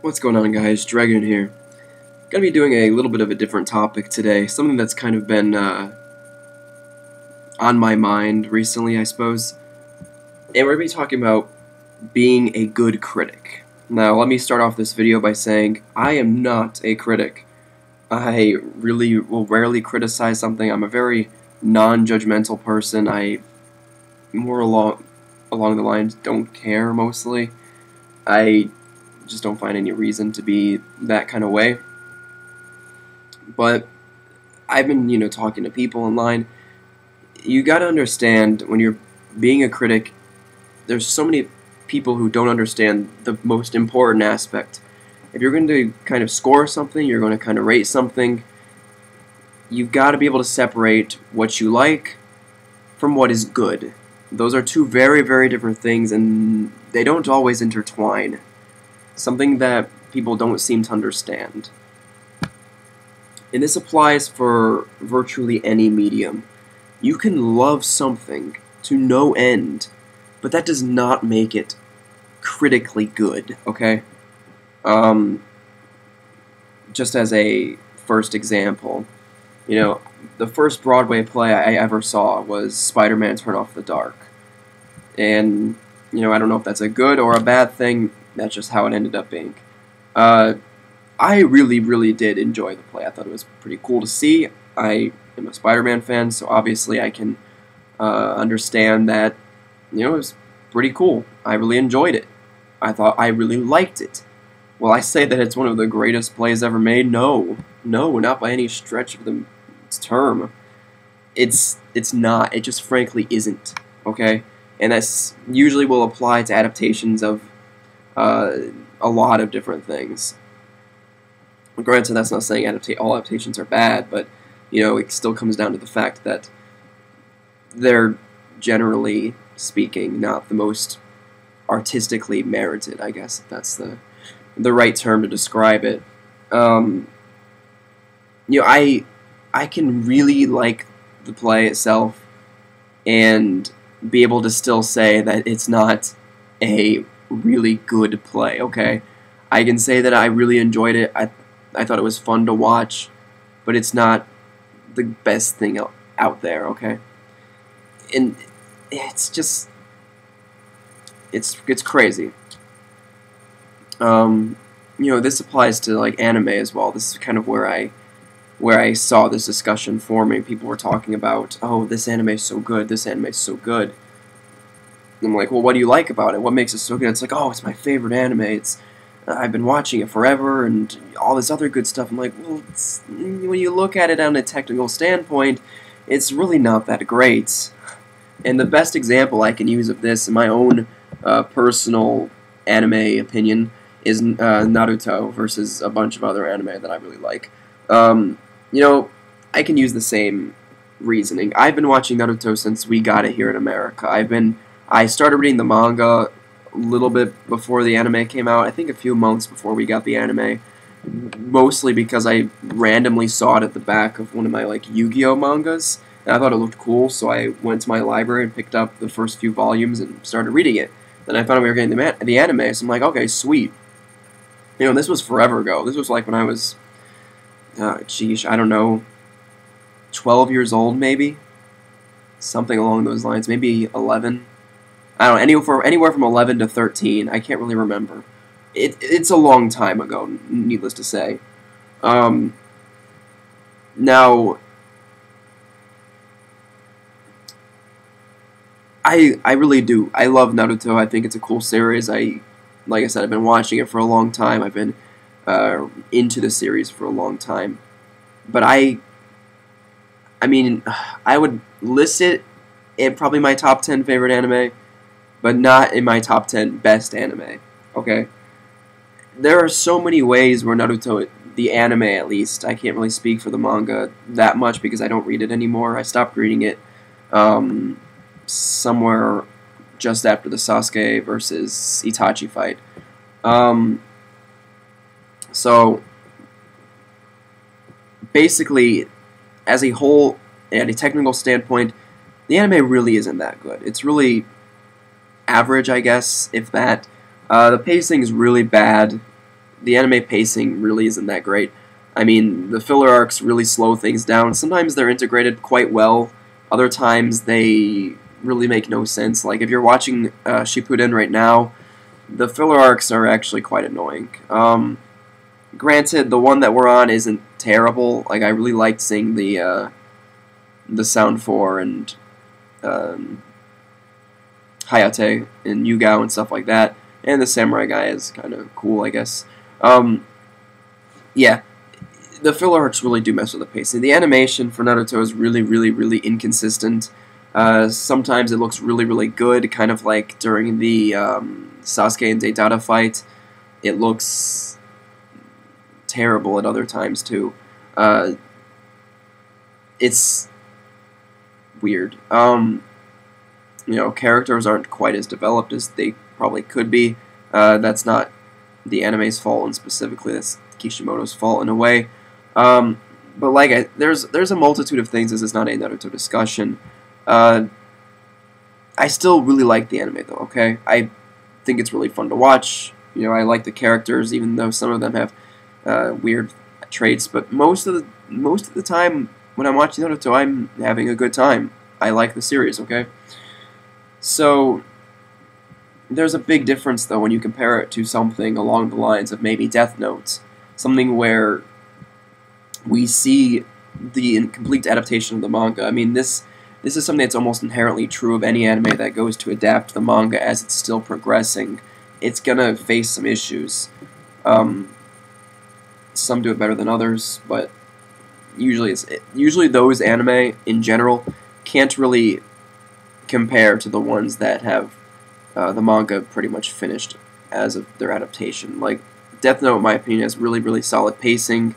What's going on, guys? Dragoon here. Gonna be doing a little bit of a different topic today, something that's kind of been on my mind recently, I suppose. And we're gonna be talking about being a good critic. Now, let me start off this video by saying I am not a critic. I really will rarely criticize something. I'm a very non-judgmental person. I more along the lines don't care mostly. I just don't find any reason to be that kind of way. But I've been, talking to people online. You got to understand when you're being a critic, there's so many people who don't understand the most important aspect. If you're going to kind of score something, you're going to kind of rate something, you've got to be able to separate what you like from what is good. Those are two very, very different things, and they don't always intertwine. Something that people don't seem to understand. And this applies for virtually any medium. You can love something to no end, but that does not make it critically good, okay? Just as a first example, the first Broadway play I ever saw was Spider-Man Turn Off the Dark. And, I don't know if that's a good or a bad thing. That's just how it ended up being. I really, really did enjoy the play. I thought it was pretty cool to see. I am a Spider-Man fan, so obviously I can understand that, it was pretty cool. I really enjoyed it. I thought I really liked it. Will I say that it's one of the greatest plays ever made? No. No, not by any stretch of the term. It's not. It just frankly isn't. Okay? And that's usually will apply to adaptations of a lot of different things. Granted, that's not saying all adaptations are bad, but it still comes down to the fact that they're generally speaking not the most artistically merited, I guess, if that's the right term to describe it. I can really like the play itself and be able to still say that it's not a really good play, okay? I can say that I really enjoyed it. I thought it was fun to watch, but it's not the best thing out there, okay? And it's just it's crazy. This applies to like anime as well. This is kind of where I saw this discussion forming. People were talking about, oh, this anime is so good, this anime is so good. And I'm like, well, what do you like about it? What makes it so good? It's like, oh, it's my favorite anime. I've been watching it forever, and all this other good stuff. I'm like, well, when you look at it on a technical standpoint, it's really not that great. And the best example I can use of this, in my own personal anime opinion, is Naruto versus a bunch of other anime that I really like. I can use the same reasoning. I've been watching Naruto since we got it here in America. I started reading the manga a little bit before the anime came out. I think a few months before we got the anime. Mostly because I randomly saw it at the back of one of my Yu-Gi-Oh mangas, and I thought it looked cool, so I went to my library and picked up the first few volumes and started reading it. Then I found out we were getting the anime, so I'm like, okay, sweet. This was forever ago. This was like when I was, I don't know, 12 years old maybe? Something along those lines, maybe 11. I don't know, anywhere from 11 to 13. I can't really remember. It's a long time ago, needless to say. Now, I really do. I love Naruto. I think it's a cool series. Like I said, I've been watching it for a long time. I've been into the series for a long time. But I would list it in probably my top 10 favorite anime, but not in my top 10 best anime, okay? There are so many ways where Naruto, the anime at least, I can't really speak for the manga that much because I don't read it anymore. I stopped reading it somewhere just after the Sasuke versus Itachi fight. So, basically, as a whole, at a technical standpoint, the anime really isn't that good. It's really average, I guess, if that. The pacing is really bad. the anime pacing really isn't that great. I mean, the filler arcs really slow things down. Sometimes they're integrated quite well. Other times they really make no sense. Like if you're watching Shippuden right now, the filler arcs are actually quite annoying. Granted, the one that we're on isn't terrible. Like I really liked seeing the Sound 4 and Hayate and Yugao and stuff like that. And the samurai guy is kind of cool, I guess. Yeah, the filler arcs really do mess with the pacing. The animation for Naruto is really, really, really inconsistent. Sometimes it looks really, really good, kind of like during the Sasuke and Deidara fight. It looks terrible at other times, too. It's weird. You know, characters aren't quite as developed as they probably could be. That's not the anime's fault, and specifically that's Kishimoto's fault in a way. But like, there's a multitude of things. This is not a Naruto discussion. I still really like the anime, though. Okay, I think it's really fun to watch. You know, I like the characters, even though some of them have weird traits. But most of the time when I'm watching Naruto, I'm having a good time. I like the series. Okay. So, there's a big difference, though, when you compare it to something along the lines of maybe Death Note. Something where we see the incomplete adaptation of the manga. I mean, this is something that's almost inherently true of any anime that goes to adapt the manga as it's still progressing. It's gonna face some issues. Some do it better than others, but usually those anime, in general, can't really compare to the ones that have the manga pretty much finished as of their adaptation. Like Death Note, in my opinion, has really, really solid pacing.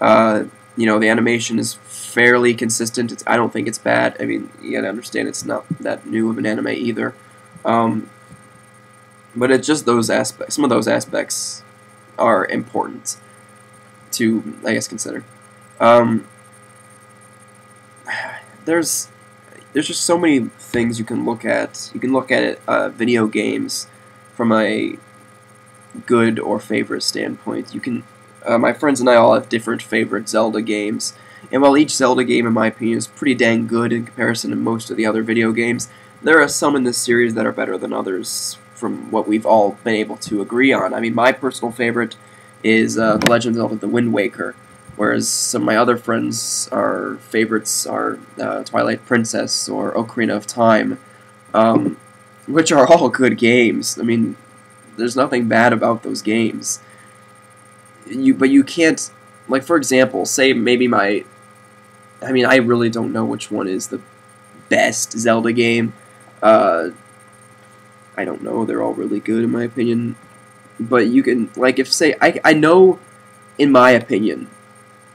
You know, the animation is fairly consistent. I don't think it's bad. I mean, you gotta understand it's not that new of an anime either. But it's just those aspects. Some of those aspects are important to, I guess, consider. There's just so many things you can look at. You can look at video games from a good or favorite standpoint. You can, my friends and I all have different favorite Zelda games, and while each Zelda game, in my opinion, is pretty dang good in comparison to most of the other video games, there are some in this series that are better than others from what we've all been able to agree on. I mean, my personal favorite is The Legend of Zelda: The Wind Waker, whereas some of my other friends' favorites are Twilight Princess or Ocarina of Time, which are all good games. I mean, there's nothing bad about those games. But you can't, like, for example, say maybe I really don't know which one is the best Zelda game. I don't know. They're all really good in my opinion. But you can, like, I know, in my opinion,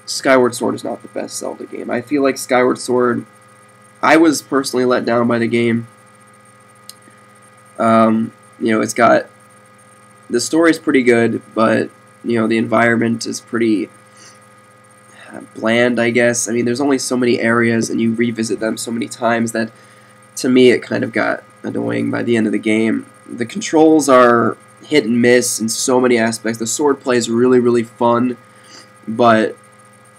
Skyward Sword is not the best Zelda game. I feel like Skyward Sword, I was personally let down by the game. You know, it's got, the story's pretty good, but, you know, the environment is pretty bland, I guess. I mean, there's only so many areas, and you revisit them so many times that, to me, it kind of got annoying by the end of the game. The controls are hit and miss in so many aspects. The sword play is really, really fun, but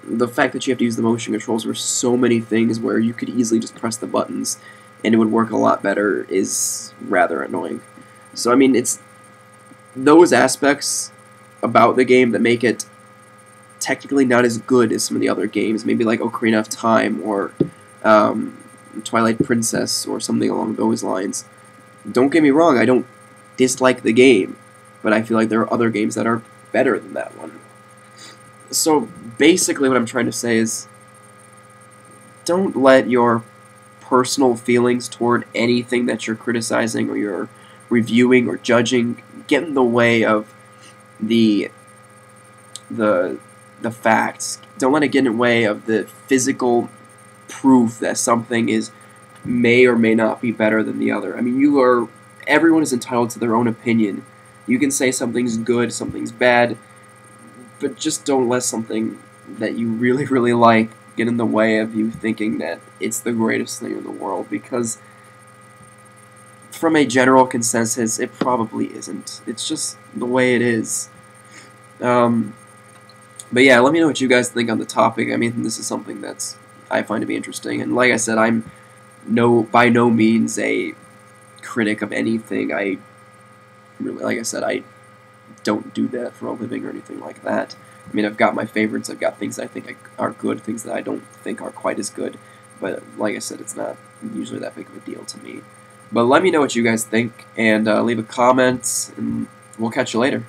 the fact that you have to use the motion controls for so many things where you could easily just press the buttons and it would work a lot better is rather annoying. So, I mean, it's those aspects about the game that make it technically not as good as some of the other games, maybe like Ocarina of Time or Twilight Princess or something along those lines. Don't get me wrong, I don't dislike the game, but I feel like there are other games that are better than that one. So basically what I'm trying to say is, don't let your personal feelings toward anything that you're criticizing or you're reviewing or judging get in the way of the facts. Don't let it get in the way of the physical proof that something may or may not be better than the other. I mean, everyone is entitled to their own opinion. You can say something's good, something's bad, but just don't let something that you really, really like get in the way of you thinking that it's the greatest thing in the world, because from a general consensus, it probably isn't. It's just the way it is. But yeah, let me know what you guys think on the topic. I mean, this is something that's I find to be interesting, and like I said, I'm by no means a critic of anything. I really, like I said, I don't do that for a living or anything like that. I mean, I've got my favorites. I've got things that I think are good, things that I don't think are quite as good. But like I said, it's not usually that big of a deal to me. But let me know what you guys think, and leave a comment, and we'll catch you later.